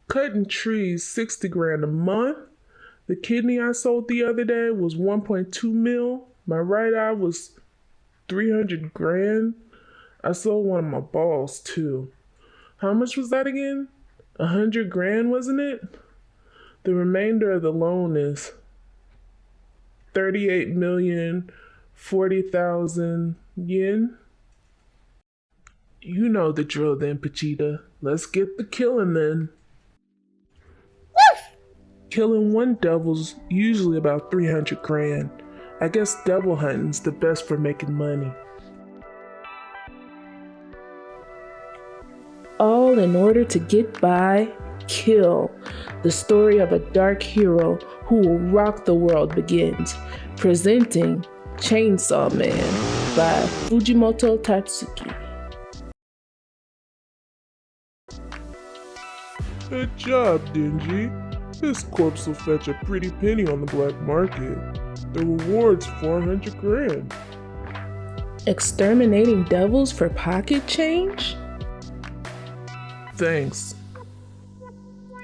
Cutting trees 60 grand a month. The kidney I sold the other day was 1.2 mil. My right eye was 300 grand. I sold one of my balls too. How much was that again? 100 grand, wasn't it? The remainder of the loan is 38,040,000 yen. You know the drill then, Pachita. Let's get the killing then. Killing one devil's usually about 300 grand. I guess devil hunting's the best for making money. All in order to get by, kill. The story of a dark hero who will rock the world begins. Presenting Chainsaw Man by Fujimoto Tatsuki. Good job, Dingy. This corpse will fetch a pretty penny on the black market. The reward's 400 grand. Exterminating devils for pocket change? Thanks.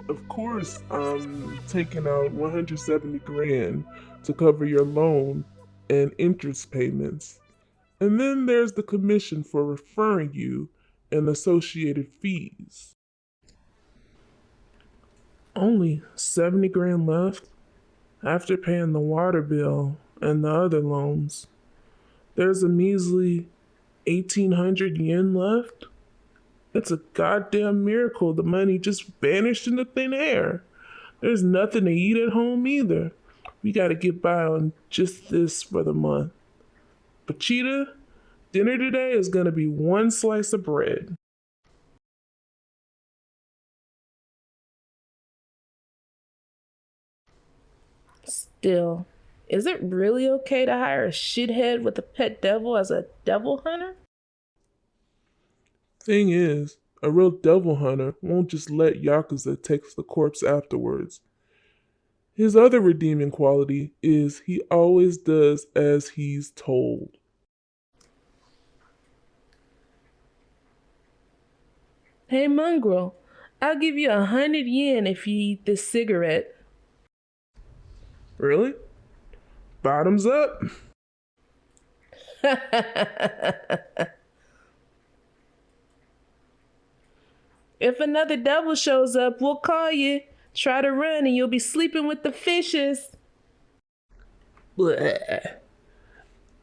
Of course, I'm taking out 170 grand to cover your loan and interest payments. And then there's the commission for referring you and associated fees. Only 70 grand left after paying the water bill and the other loans. There's a measly 1,800 yen left. It's a goddamn miracle the money just vanished into thin air. There's nothing to eat at home either. We gotta get by on just this for the month. Pachita, dinner today is gonna be one slice of bread. Still, is it really okay to hire a shithead with a pet devil as a devil hunter? Thing is, a real devil hunter won't just let Yakuza take the corpse afterwards. His other redeeming quality is he always does as he's told. Hey mongrel, I'll give you 100 yen if you eat this cigarette. Really? Bottoms up? If another devil shows up, we'll call you. Try to run and you'll be sleeping with the fishes. Bleh.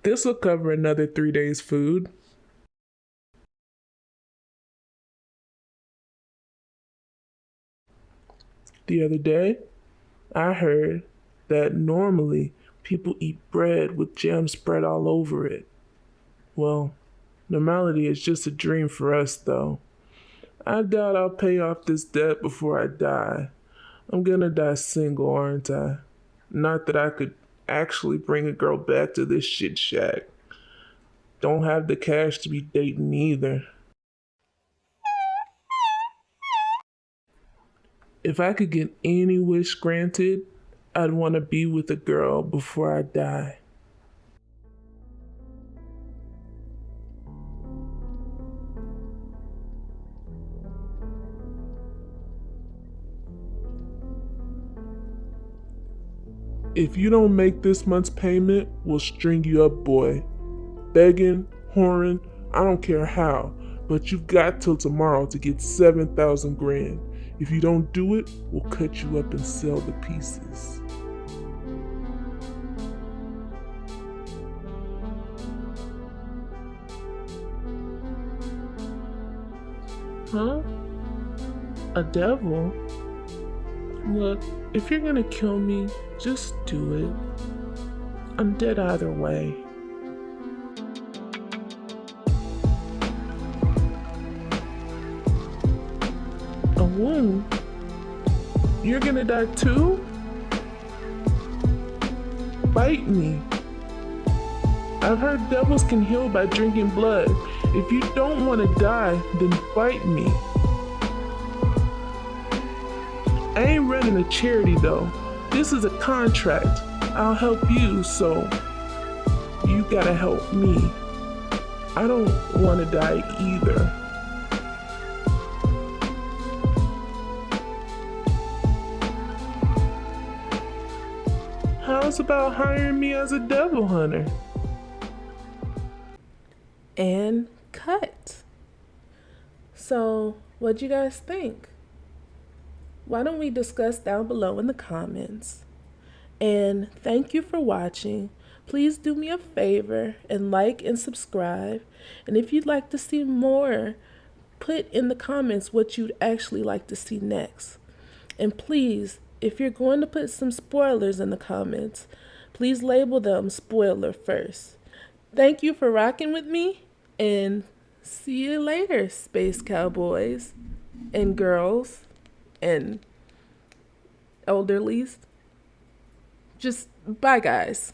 This'll cover another 3 days' food. The other day, I heard that normally people eat bread with jam spread all over it. Well, normality is just a dream for us, though. I doubt I'll pay off this debt before I die. I'm gonna die single, aren't I? Not that I could actually bring a girl back to this shit shack. Don't have the cash to be dating either. If I could get any wish granted, I'd want to be with a girl before I die. If you don't make this month's payment, we'll string you up, boy. Begging, whoring, I don't care how, but you've got till tomorrow to get 7,000 grand. If you don't do it, we'll cut you up and sell the pieces. Huh? A devil? Look, if you're gonna kill me, just do it. I'm dead either way. A wound? You're gonna die too? Bite me. I've heard devils can heal by drinking blood. If you don't want to die, then bite me. I ain't running a charity though. This is a contract. I'll help you, so you gotta help me. I don't want to die either. How's about hiring me as a devil hunter? And cut. So, what'd you guys think? Why don't we discuss down below in the comments? And thank you for watching. Please do me a favor and like and subscribe. And if you'd like to see more, put in the comments what you'd actually like to see next. And please, if you're going to put some spoilers in the comments, please label them spoiler first. Thank you for rocking with me, and see you later, space cowboys and girls and elderlies. Just bye, guys.